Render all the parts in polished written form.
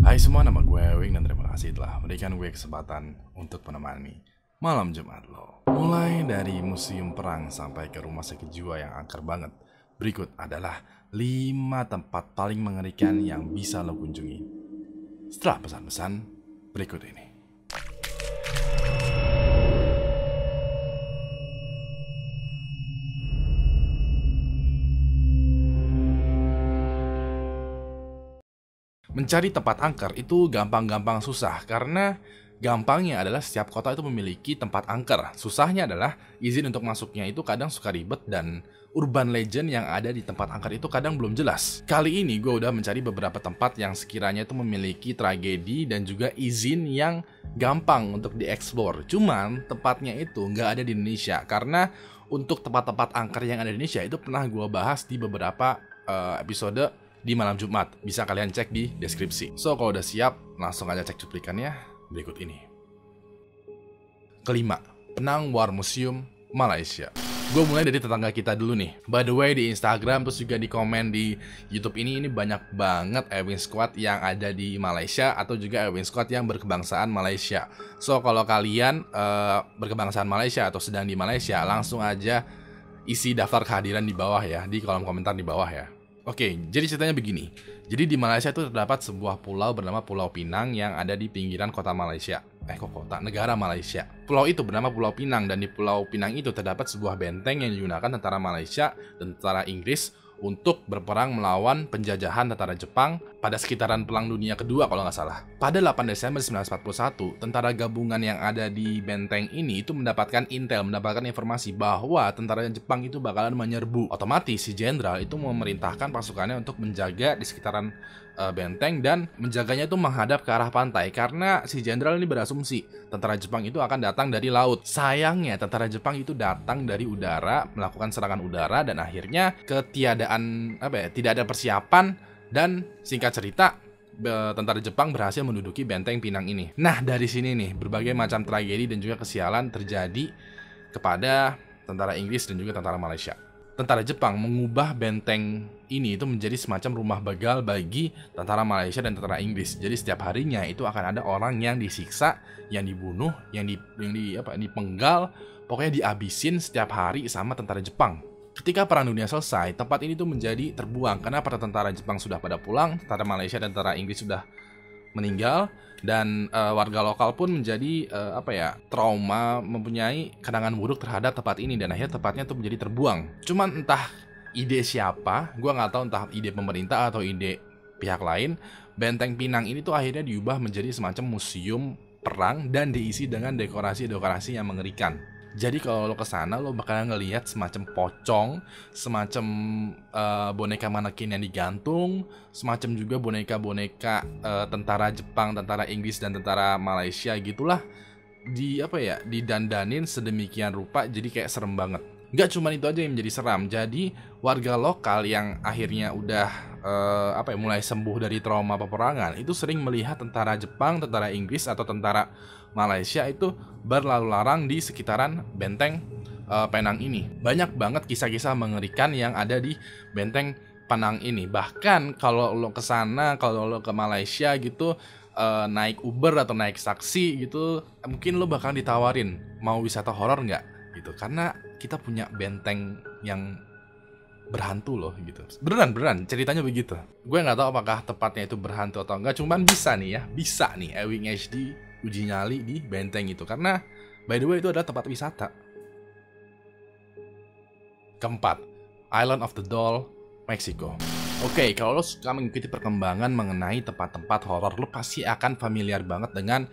Hai semua, nama gue Ewing dan terima kasih telah memberikan gue kesempatan untuk menemani malam Jumat lo. Mulai dari museum perang sampai ke rumah sakit jiwa yang angker banget. Berikut adalah 5 tempat paling mengerikan yang bisa lo kunjungi setelah pesan-pesan berikut ini. Mencari tempat angker itu gampang-gampang susah karena gampangnya adalah setiap kota itu memiliki tempat angker. Susahnya adalah izin untuk masuknya itu kadang suka ribet dan urban legend yang ada di tempat angker itu kadang belum jelas. Kali ini gue udah mencari beberapa tempat yang sekiranya itu memiliki tragedi dan juga izin yang gampang untuk dieksplor. Cuman tempatnya itu nggak ada di Indonesia karena untuk tempat-tempat angker yang ada di Indonesia itu pernah gue bahas di beberapa episode di malam Jumat. Bisa kalian cek di deskripsi. So, kalau udah siap, langsung aja cek cuplikannya berikut ini. Kelima, Penang War Museum, Malaysia. Gue mulai dari tetangga kita dulu nih. By the way, di Instagram terus juga di komen di YouTube ini banyak banget Ewing Squad yang ada di Malaysia atau juga Ewing Squad yang berkebangsaan Malaysia. So, kalau kalian berkebangsaan Malaysia atau sedang di Malaysia, langsung aja isi daftar kehadiran di bawah ya, di kolom komentar di bawah ya. Oke, jadi ceritanya begini. Jadi di Malaysia itu terdapat sebuah pulau bernama Pulau Pinang yang ada di pinggiran kota Malaysia. Negara Malaysia. Pulau itu bernama Pulau Pinang dan di Pulau Pinang itu terdapat sebuah benteng yang digunakan tentara Malaysia dan tentara Inggris untuk berperang melawan penjajahan tentara Jepang pada sekitaran Perang Dunia Kedua kalau nggak salah. Pada 8 Desember 1941, tentara gabungan yang ada di benteng ini itu mendapatkan informasi bahwa tentara Jepang itu bakalan menyerbu. Otomatis si jenderal itu memerintahkan pasukannya untuk menjaga di sekitaran benteng dan menjaganya itu menghadap ke arah pantai karena si jenderal ini berasumsi tentara Jepang itu akan datang dari laut. Sayangnya tentara Jepang itu datang dari udara, melakukan serangan udara dan akhirnya tidak ada persiapan dan singkat cerita tentara Jepang berhasil menduduki benteng Pinang ini. Nah, dari sini nih berbagai macam tragedi dan juga kesialan terjadi kepada tentara Inggris dan juga tentara Malaysia. Tentara Jepang mengubah benteng ini itu menjadi semacam rumah begal bagi tentara Malaysia dan tentara Inggris. Jadi setiap harinya itu akan ada orang yang disiksa, yang dibunuh, yang dipenggal, pokoknya dihabisin setiap hari sama tentara Jepang. Ketika Perang Dunia selesai, tempat ini tuh menjadi terbuang karena para tentara Jepang sudah pada pulang, tentara Malaysia dan tentara Inggris sudah meninggal, dan warga lokal pun menjadi trauma, mempunyai kenangan buruk terhadap tempat ini dan akhirnya tempatnya tuh menjadi terbuang. Cuman entah ide siapa, gue nggak tahu, entah ide pemerintah atau ide pihak lain, benteng Pinang ini tuh akhirnya diubah menjadi semacam museum perang dan diisi dengan dekorasi-dekorasi yang mengerikan. Jadi kalau lo kesana lo bakalan ngelihat semacam pocong, semacam boneka manekin yang digantung, semacam juga boneka-boneka tentara Jepang, tentara Inggris dan tentara Malaysia gitulah didandanin sedemikian rupa jadi kayak serem banget. Gak cuma itu aja yang menjadi seram. Jadi warga lokal yang akhirnya udah mulai sembuh dari trauma peperangan itu sering melihat tentara Jepang, tentara Inggris atau tentara Malaysia itu berlalu larang di sekitaran benteng Penang ini. Banyak banget kisah-kisah mengerikan yang ada di benteng Penang ini. Bahkan kalau lo kesana, kalau lo ke Malaysia gitu, naik Uber atau naik taksi gitu, mungkin lo bakal ditawarin mau wisata horor nggak gitu, karena kita punya benteng yang berhantu loh gitu. Beneran ceritanya begitu. Gue nggak tahu apakah tempatnya itu berhantu atau enggak, cuman bisa nih Ewing HD uji nyali di benteng itu karena by the way itu adalah tempat wisata. Keempat, Island of the Doll, Meksiko. Oke, kalau lo suka mengikuti perkembangan mengenai tempat-tempat horor, lo pasti akan familiar banget dengan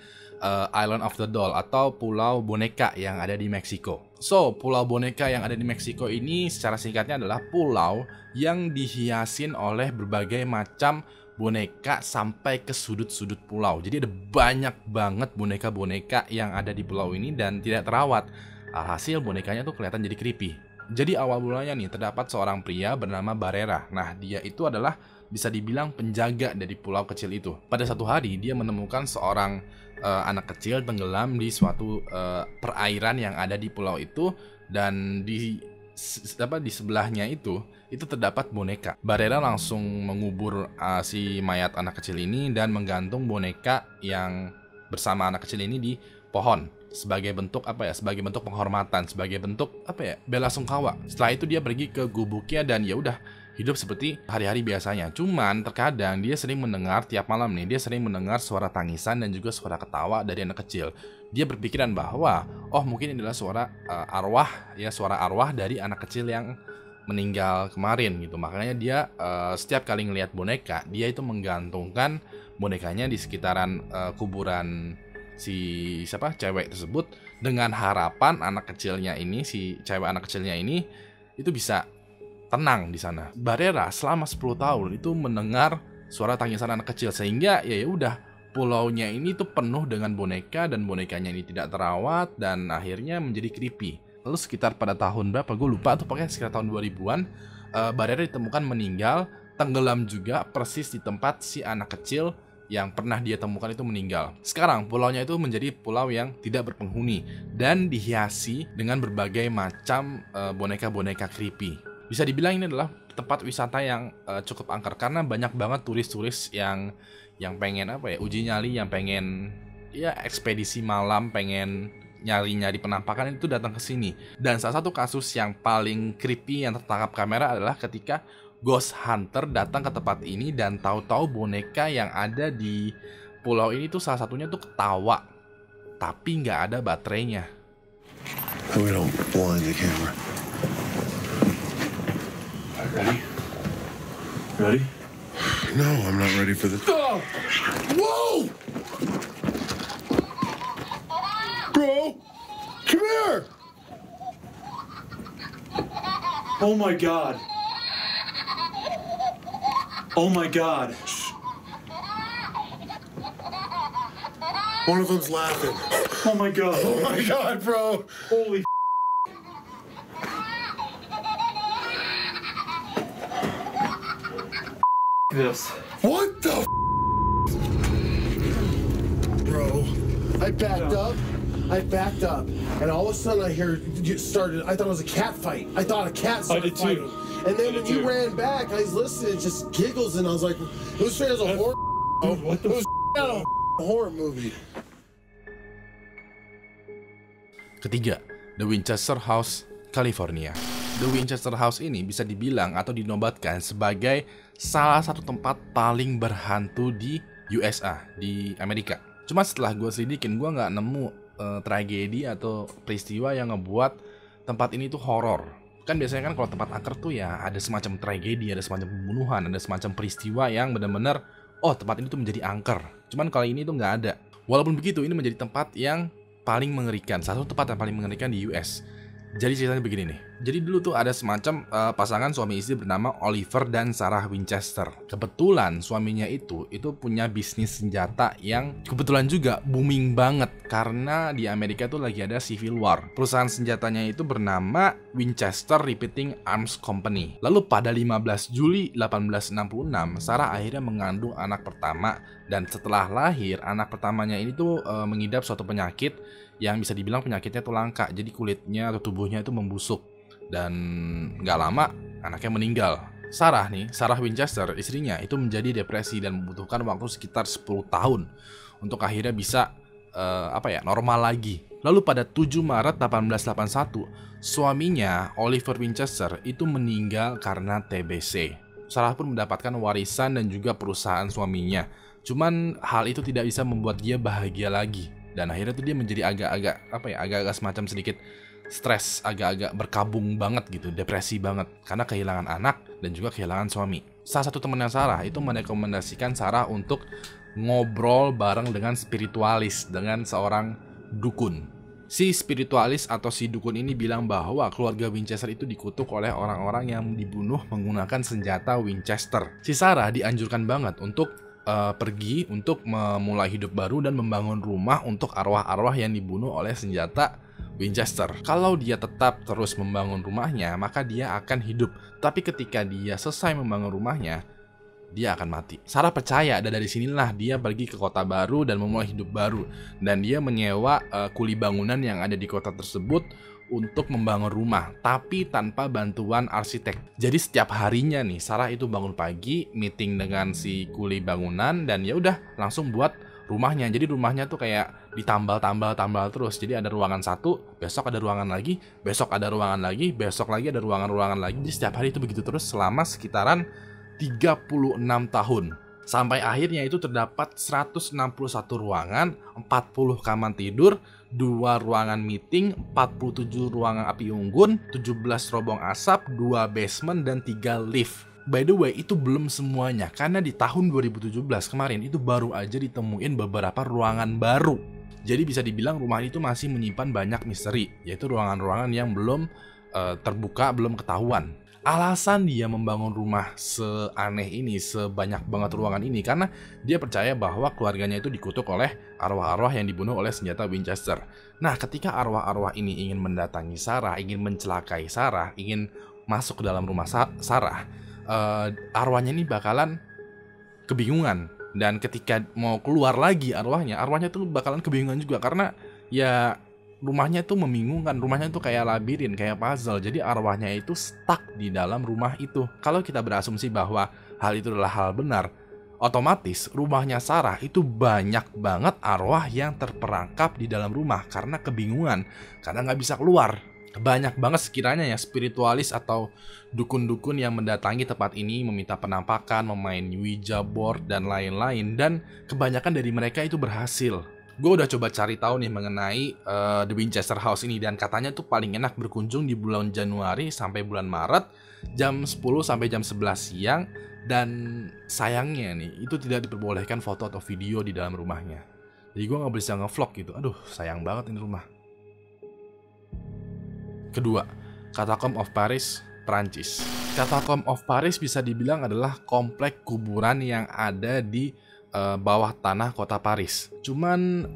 Island of the Doll atau Pulau Boneka yang ada di Meksiko. So, Pulau Boneka yang ada di Meksiko ini secara singkatnya adalah pulau yang dihiasin oleh berbagai macam boneka sampai ke sudut-sudut pulau. Jadi ada banyak banget boneka-boneka yang ada di pulau ini dan tidak terawat. Alhasil bonekanya tuh kelihatan jadi creepy. Jadi awal mulanya nih terdapat seorang pria bernama Barrera. Nah, dia itu adalah bisa dibilang penjaga dari pulau kecil itu. Pada satu hari dia menemukan seorang anak kecil tenggelam di suatu perairan yang ada di pulau itu, dan di di sebelahnya itu terdapat boneka. Barrera langsung mengubur si mayat anak kecil ini dan menggantung boneka yang bersama anak kecil ini di pohon sebagai bentuk sebagai bentuk penghormatan, sebagai bentuk bela sungkawa. Setelah itu dia pergi ke gubuknya dan ya udah hidup seperti hari-hari biasanya. Cuman terkadang dia sering mendengar tiap malam nih, dia sering mendengar suara tangisan dan juga suara ketawa dari anak kecil. Dia berpikiran bahwa mungkin ini adalah suara arwah dari anak kecil yang meninggal kemarin gitu. Makanya dia setiap kali ngelihat boneka, dia itu menggantungkan bonekanya di sekitaran kuburan si cewek tersebut dengan harapan si cewek anak kecilnya ini itu bisa tenang di sana. Barrera selama 10 tahun itu mendengar suara tangisan anak kecil, sehingga ya udah pulaunya ini tuh penuh dengan boneka dan bonekanya ini tidak terawat dan akhirnya menjadi creepy. Lalu sekitar pada tahun berapa gue lupa tuh, pokoknya sekitar tahun 2000-an Barrera ditemukan meninggal, tenggelam juga persis di tempat si anak kecil yang pernah dia temukan itu meninggal. Sekarang pulaunya itu menjadi pulau yang tidak berpenghuni dan dihiasi dengan berbagai macam boneka-boneka creepy. Bisa dibilang ini adalah tempat wisata yang cukup angker karena banyak banget turis-turis yang pengen uji nyali, yang pengen ekspedisi malam, pengen nyari-nyari penampakan itu datang ke sini. Dan salah satu kasus yang paling creepy yang tertangkap kamera adalah ketika ghost hunter datang ke tempat ini dan tahu-tahu boneka yang ada di pulau ini tuh salah satunya tuh ketawa, tapi nggak ada baterainya. We don't blind the camera. Ready? Ready? No, I'm not ready for this. Oh! Whoa! Bro! Come here! Oh my god. Oh my god. One of them's laughing. Oh my god. Oh my god, bro! Holy this. What the Bro, I backed up, and all of a sudden I hear you started. I thought it was a cat fight. I thought a cat started fighting. And then when you ran back, I was listening, just giggles, and I was like, it was straight as a horror. Dude, what the It was a horror movie. Ketiga, The Winchester House, California. The Winchester House ini bisa dibilang atau dinobatkan sebagai salah satu tempat paling berhantu di USA, di Amerika. Cuma setelah gue selidikin, gue nggak nemu tragedi atau peristiwa yang ngebuat tempat ini tuh horor. Kan biasanya kan kalau tempat angker tuh ya ada semacam tragedi, ada semacam pembunuhan, ada semacam peristiwa yang benar-benar tempat ini tuh menjadi angker. Cuman kali ini tuh nggak ada. Walaupun begitu, ini menjadi tempat yang paling mengerikan, salah satu tempat yang paling mengerikan di US. Jadi ceritanya begini nih. Jadi dulu tuh ada semacam pasangan suami istri bernama Oliver dan Sarah Winchester. Kebetulan suaminya itu punya bisnis senjata yang kebetulan juga booming banget karena di Amerika tuh lagi ada Civil War. Perusahaan senjatanya itu bernama Winchester Repeating Arms Company. Lalu pada 15 Juli 1866, Sarah akhirnya mengandung anak pertama, dan setelah lahir anak pertamanya ini tuh mengidap suatu penyakit yang bisa dibilang penyakitnya tuh langka. Jadi kulitnya atau tubuhnya itu membusuk dan nggak lama anaknya meninggal. Sarah Winchester, istrinya itu menjadi depresi dan membutuhkan waktu sekitar 10 tahun untuk akhirnya bisa normal lagi. Lalu pada 7 Maret 1881, suaminya Oliver Winchester itu meninggal karena TBC. Sarah pun mendapatkan warisan dan juga perusahaan suaminya. Cuman hal itu tidak bisa membuat dia bahagia lagi. Dan akhirnya tuh dia menjadi agak-agak semacam sedikit stres, agak-agak berkabung banget gitu, depresi banget karena kehilangan anak dan juga kehilangan suami. Salah satu temannya Sarah itu merekomendasikan Sarah untuk ngobrol bareng dengan spiritualis, dengan seorang dukun. Si spiritualis atau si dukun ini bilang bahwa keluarga Winchester itu dikutuk oleh orang-orang yang dibunuh menggunakan senjata Winchester. Si Sarah dianjurkan banget untuk pergi untuk memulai hidup baru dan membangun rumah untuk arwah-arwah yang dibunuh oleh senjata Winchester. Kalau dia tetap terus membangun rumahnya, maka dia akan hidup. Tapi ketika dia selesai membangun rumahnya, dia akan mati. Sarah percaya, dan dari sinilah dia pergi ke kota baru dan memulai hidup baru. Dan dia menyewa kuli bangunan yang ada di kota tersebut untuk membangun rumah, tapi tanpa bantuan arsitek. Jadi setiap harinya nih, Sarah itu bangun pagi, meeting dengan si kuli bangunan, dan ya udah langsung buat rumahnya. Jadi rumahnya tuh kayak ditambal terus. Jadi ada ruangan satu, besok ada ruangan lagi, besok ada ruangan lagi, besok lagi ada ruangan lagi. Jadi setiap hari itu begitu terus selama sekitaran 36 tahun. Sampai akhirnya itu terdapat 161 ruangan, 40 kamar tidur, 2 ruangan meeting, 47 ruangan api unggun, 17 robong asap, 2 basement, dan 3 lift. By the way, itu belum semuanya, karena di tahun 2017 kemarin itu baru aja ditemuin beberapa ruangan baru. Jadi bisa dibilang rumah itu masih menyimpan banyak misteri, yaitu ruangan-ruangan yang belum terbuka, belum ketahuan. Alasan dia membangun rumah seaneh ini, sebanyak banget ruangan ini, karena dia percaya bahwa keluarganya itu dikutuk oleh arwah-arwah yang dibunuh oleh senjata Winchester. Nah, ketika arwah-arwah ini ingin mendatangi Sarah, ingin mencelakai Sarah, ingin masuk ke dalam rumah Sarah, arwahnya ini bakalan kebingungan. Dan ketika mau keluar lagi arwahnya tuh bakalan kebingungan juga, karena ya rumahnya tuh membingungkan, rumahnya tuh kayak labirin, kayak puzzle. Jadi arwahnya itu stuck di dalam rumah itu. Kalau kita berasumsi bahwa hal itu adalah hal benar, otomatis rumahnya Sarah itu banyak banget arwah yang terperangkap di dalam rumah karena kebingungan, karena nggak bisa keluar. Banyak banget sekiranya ya spiritualis atau dukun-dukun yang mendatangi tempat ini meminta penampakan, memain Ouija board, dan lain-lain. Dan kebanyakan dari mereka itu berhasil. Gue udah coba cari tahu nih mengenai The Winchester House ini, dan katanya tuh paling enak berkunjung di bulan Januari sampai bulan Maret jam 10 sampai jam 11 siang, dan sayangnya nih itu tidak diperbolehkan foto atau video di dalam rumahnya. Jadi gue nggak bisa ngevlog gitu. Aduh, sayang banget ini rumah. Kedua, Catacomb of Paris, Prancis. Catacomb of Paris bisa dibilang adalah komplek kuburan yang ada di bawah tanah kota Paris. Cuman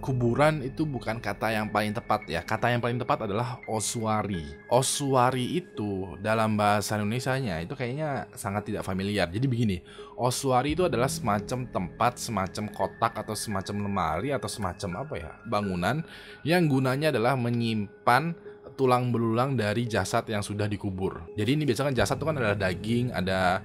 kuburan itu bukan kata yang paling tepat ya. Kata yang paling tepat adalah ossuary. Ossuary itu dalam bahasa Indonesianya itu kayaknya sangat tidak familiar. Jadi begini, ossuary itu adalah semacam tempat, semacam kotak atau semacam lemari atau semacam apa ya, bangunan yang gunanya adalah menyimpan tulang belulang dari jasad yang sudah dikubur. Jadi ini biasanya jasad itu kan ada daging, ada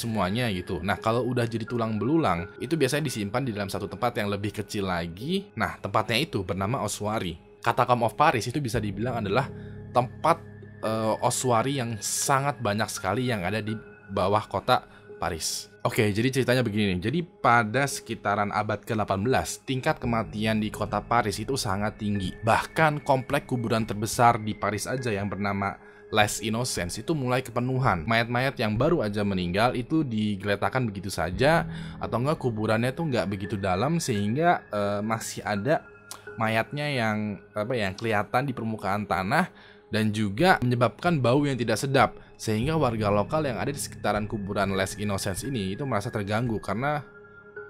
semuanya gitu. Nah, kalau udah jadi tulang belulang, itu biasanya disimpan di dalam satu tempat yang lebih kecil lagi. Nah, tempatnya itu bernama ossuary. Catacomb of Paris itu bisa dibilang adalah tempat ossuary yang sangat banyak sekali yang ada di bawah kota Paris. Oke, jadi ceritanya begini nih. Jadi pada sekitaran abad ke-18, tingkat kematian di kota Paris itu sangat tinggi. Bahkan komplek kuburan terbesar di Paris aja yang bernama Les Innocents itu mulai kepenuhan. Mayat-mayat yang baru aja meninggal itu digeletakkan begitu saja, atau enggak kuburannya tuh nggak begitu dalam sehingga masih ada mayatnya yang kelihatan di permukaan tanah, dan juga menyebabkan bau yang tidak sedap, sehingga warga lokal yang ada di sekitaran kuburan Les Innocents ini itu merasa terganggu karena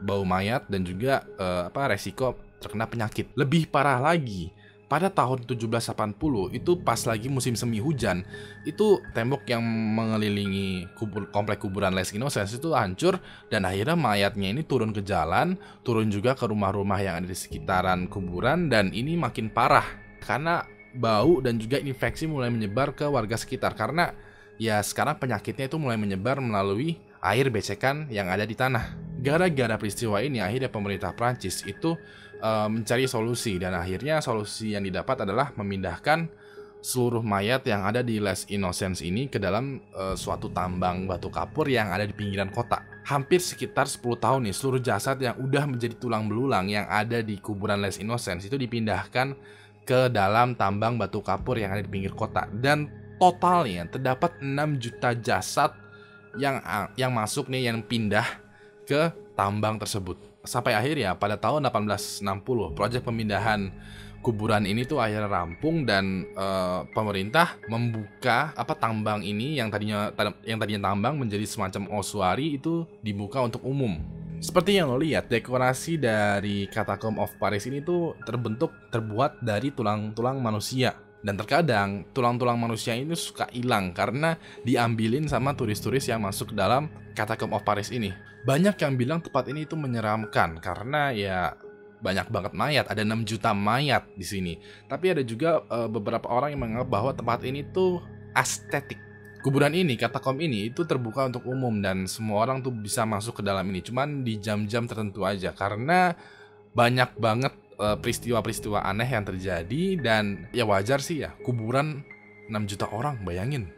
bau mayat dan juga resiko terkena penyakit. Lebih parah lagi, pada tahun 1780 itu pas lagi musim semi hujan, itu tembok yang mengelilingi komplek kuburan Les Innocents itu hancur, dan akhirnya mayatnya ini turun ke jalan, turun juga ke rumah-rumah yang ada di sekitaran kuburan, dan ini makin parah karena bau dan juga infeksi mulai menyebar ke warga sekitar, karena ya sekarang penyakitnya itu mulai menyebar melalui air becekan yang ada di tanah. Gara-gara peristiwa ini akhirnya pemerintah Prancis itu mencari solusi, dan akhirnya solusi yang didapat adalah memindahkan seluruh mayat yang ada di Les Innocents ini ke dalam suatu tambang batu kapur yang ada di pinggiran kota. Hampir sekitar 10 tahun nih, seluruh jasad yang udah menjadi tulang belulang yang ada di kuburan Les Innocents itu dipindahkan ke dalam tambang batu kapur yang ada di pinggir kota. Dan totalnya terdapat 6 juta jasad yang masuk nih, yang pindah ke tambang tersebut. Sampai akhirnya pada tahun 1860 proyek pemindahan kuburan ini tuh akhirnya rampung, dan pemerintah membuka tambang ini yang tadinya tambang menjadi semacam ossuary itu dibuka untuk umum. Seperti yang lo lihat, dekorasi dari Catacomb of Paris ini tuh terbuat dari tulang-tulang manusia. Dan terkadang tulang-tulang manusia ini suka hilang karena diambilin sama turis-turis yang masuk ke dalam Catacomb of Paris ini. Banyak yang bilang tempat ini itu menyeramkan karena ya banyak banget mayat, ada 6 juta mayat di sini. Tapi ada juga beberapa orang yang menganggap bahwa tempat ini tuh estetik. Kuburan ini, katakom ini itu terbuka untuk umum dan semua orang tuh bisa masuk ke dalam ini. Cuman di jam-jam tertentu aja karena banyak banget peristiwa-peristiwa aneh yang terjadi dan ya wajar sih ya, kuburan 6 juta orang, bayangin.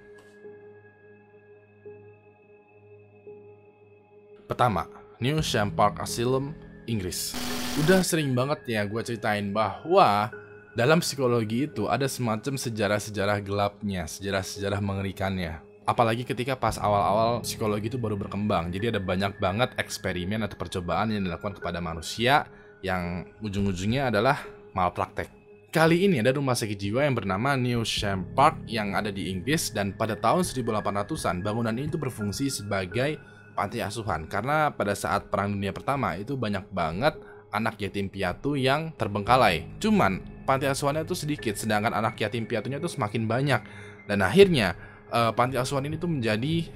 Pertama, New Sham Park Asylum, Inggris. Udah sering banget ya gue ceritain bahwa dalam psikologi itu ada semacam sejarah-sejarah gelapnya, sejarah-sejarah mengerikannya. Apalagi ketika pas awal-awal psikologi itu baru berkembang. Jadi ada banyak banget eksperimen atau percobaan yang dilakukan kepada manusia yang ujung-ujungnya adalah malpraktek. Kali ini ada rumah sakit jiwa yang bernama New Sham Park yang ada di Inggris dan pada tahun 1800-an bangunan ini itu berfungsi sebagai panti asuhan karena pada saat Perang Dunia Pertama itu banyak banget anak yatim piatu yang terbengkalai. Cuman panti asuhannya itu sedikit, sedangkan anak yatim piatunya itu semakin banyak. Dan akhirnya panti asuhan ini tuh menjadi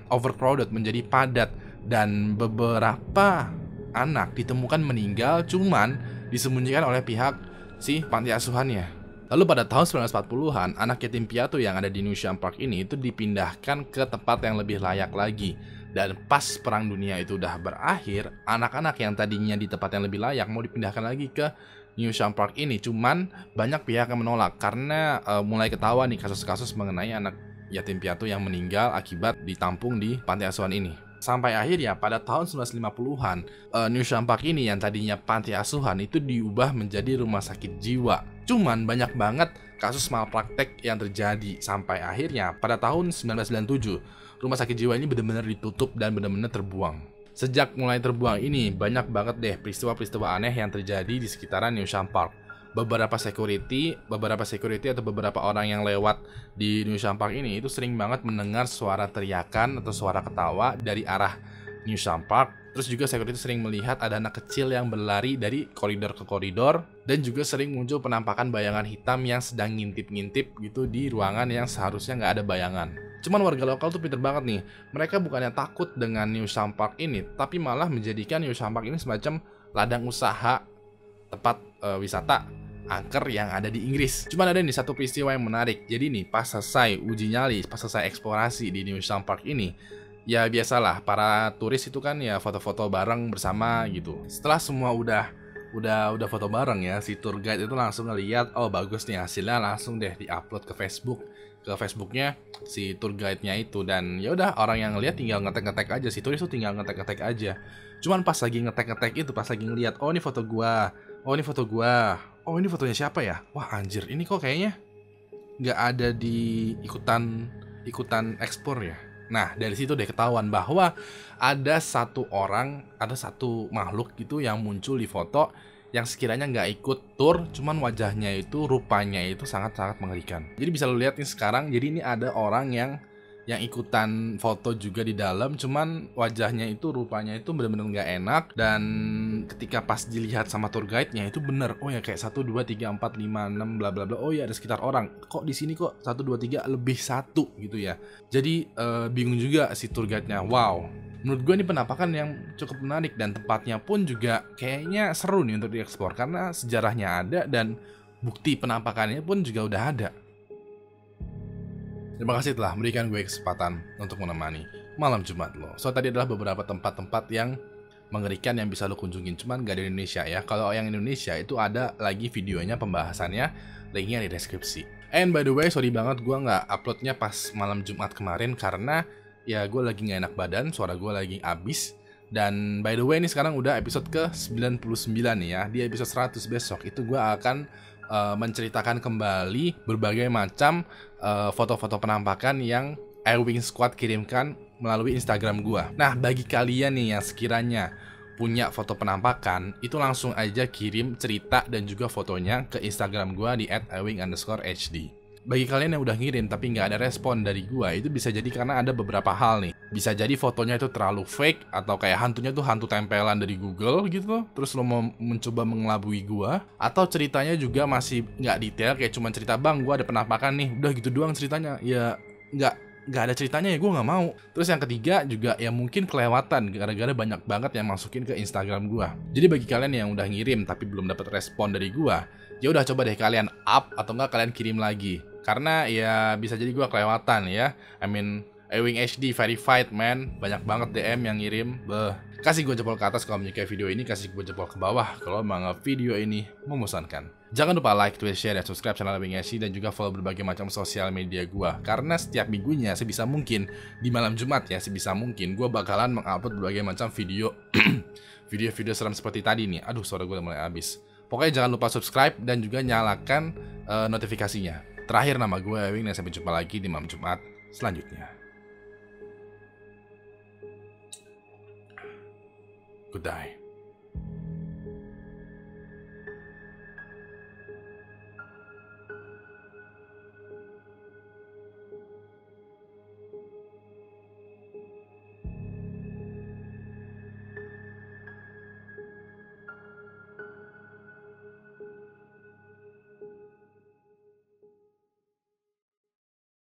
overcrowded, menjadi padat dan beberapa anak ditemukan meninggal cuman disembunyikan oleh pihak si panti asuhannya. Lalu pada tahun 1940-an, anak yatim piatu yang ada di New Sham Park ini itu dipindahkan ke tempat yang lebih layak lagi. Dan pas Perang Dunia itu udah berakhir, anak-anak yang tadinya di tempat yang lebih layak mau dipindahkan lagi ke New Sham Park ini. Cuman banyak pihak yang menolak karena mulai ketahuan nih kasus-kasus mengenai anak yatim piatu yang meninggal akibat ditampung di panti asuhan ini. Sampai akhirnya pada tahun 1950-an, New Sham Park ini yang tadinya panti asuhan itu diubah menjadi rumah sakit jiwa. Cuman banyak banget kasus malpraktek yang terjadi sampai akhirnya pada tahun 1997 rumah sakit jiwa ini benar-benar ditutup dan benar-benar terbuang. Sejak mulai terbuang ini banyak banget deh peristiwa-peristiwa aneh yang terjadi di sekitaran New Sham Park. Beberapa security atau beberapa orang yang lewat di New Sham Park ini itu sering banget mendengar suara teriakan atau suara ketawa dari arah New Sham Park. Terus juga security sering melihat ada anak kecil yang berlari dari koridor ke koridor dan juga sering muncul penampakan bayangan hitam yang sedang ngintip-ngintip gitu di ruangan yang seharusnya nggak ada bayangan. Cuman warga lokal tuh pinter banget nih. Mereka bukannya takut dengan New Sham Park ini, tapi malah menjadikan New Sham Park ini semacam ladang usaha tempat wisata angker yang ada di Inggris. Cuman ada nih satu peristiwa yang menarik. Jadi nih pas selesai uji nyali, pas selesai eksplorasi di New Sham Park ini, ya biasalah para turis itu kan ya foto-foto bareng bersama gitu. Setelah semua udah foto bareng ya, si tour guide itu langsung ngeliat, oh bagus nih hasilnya, langsung deh diupload ke Facebooknya si tour guide-nya itu. Dan ya udah orang yang ngeliat tinggal ngetek-ngetek aja, si turis tuh tinggal ngetek-ngetek aja. Cuman pas lagi ngetek-ngetek itu, pas lagi ngeliat, oh ini foto gua, oh ini foto gua, oh ini fotonya siapa ya? Wah anjir, ini kok kayaknya nggak ada di ikutan ekspor ya. Nah dari situ deh ketahuan bahwa ada satu makhluk gitu yang muncul di foto yang sekiranya nggak ikut tour, cuman wajahnya itu, rupanya itu sangat-sangat mengerikan. Jadi bisa lo lihat nih sekarang, jadi ini ada orang yang ikutan foto juga di dalam, cuman wajahnya itu, rupanya itu bener-bener nggak enak. Dan ketika pas dilihat sama tour guide-nya itu bener, oh ya kayak 1, 2, 3, 4, 5, 6 bla bla bla, oh ya ada sekitar orang, kok di sini kok 1, 2, 3 lebih 1 gitu ya. Jadi bingung juga si tour guide-nya. Wow, menurut gue ini penampakan yang cukup menarik dan tempatnya pun juga kayaknya seru nih untuk dieksplor karena sejarahnya ada dan bukti penampakannya pun juga udah ada. Terima kasih telah memberikan gue kesempatan untuk menemani malam Jumat lo. So tadi adalah beberapa tempat-tempat yang mengerikan yang bisa lo kunjungin, cuman gak di Indonesia ya. Kalau yang Indonesia itu ada lagi videonya, pembahasannya, linknya di deskripsi. And by the way, sorry banget gue gak uploadnya pas malam Jumat kemarin karena ya gue lagi gak enak badan, suara gue lagi abis. Dan by the way ini sekarang udah episode ke 99 nih ya. Di episode 100 besok itu gue akan menceritakan kembali berbagai macam foto-foto penampakan yang Airwing Squad kirimkan melalui Instagram gua. Nah, bagi kalian nih yang sekiranya punya foto penampakan, itu langsung aja kirim cerita dan juga fotonya ke Instagram gua di @airwing_hd. Bagi kalian yang udah ngirim tapi nggak ada respon dari gua, itu bisa jadi karena ada beberapa hal nih. Bisa jadi fotonya itu terlalu fake atau kayak hantunya tuh hantu tempelan dari Google gitu. Terus lo mau mencoba mengelabui gua, atau ceritanya juga masih nggak detail, kayak cuma cerita bang gua ada penampakan nih, udah gitu doang ceritanya. Ya nggak ada ceritanya ya gue nggak mau. Terus yang ketiga juga ya mungkin kelewatan gara-gara banyak banget yang masukin ke Instagram gue. Jadi bagi kalian yang udah ngirim tapi belum dapat respon dari gue, ya udah coba deh kalian up atau enggak kalian kirim lagi. Karena ya bisa jadi gue kelewatan ya. I mean Ewing HD verified man, banyak banget DM yang ngirim. Kasih gue jempol ke atas kalau menyukai video ini, kasih gue jempol ke bawah kalau emang video ini memuaskan. Jangan lupa like, tweet, share, dan subscribe channel Ewing HD dan juga follow berbagai macam sosial media gue. Karena setiap minggunya sebisa mungkin di malam Jumat ya, sebisa mungkin gue bakalan mengupload berbagai macam video video-video seram seperti tadi nih. Aduh, suara gue udah mulai habis. Pokoknya jangan lupa subscribe dan juga nyalakan notifikasinya. Terakhir, nama gue Ewing dan sampai jumpa lagi di malam Jumat selanjutnya. Good day.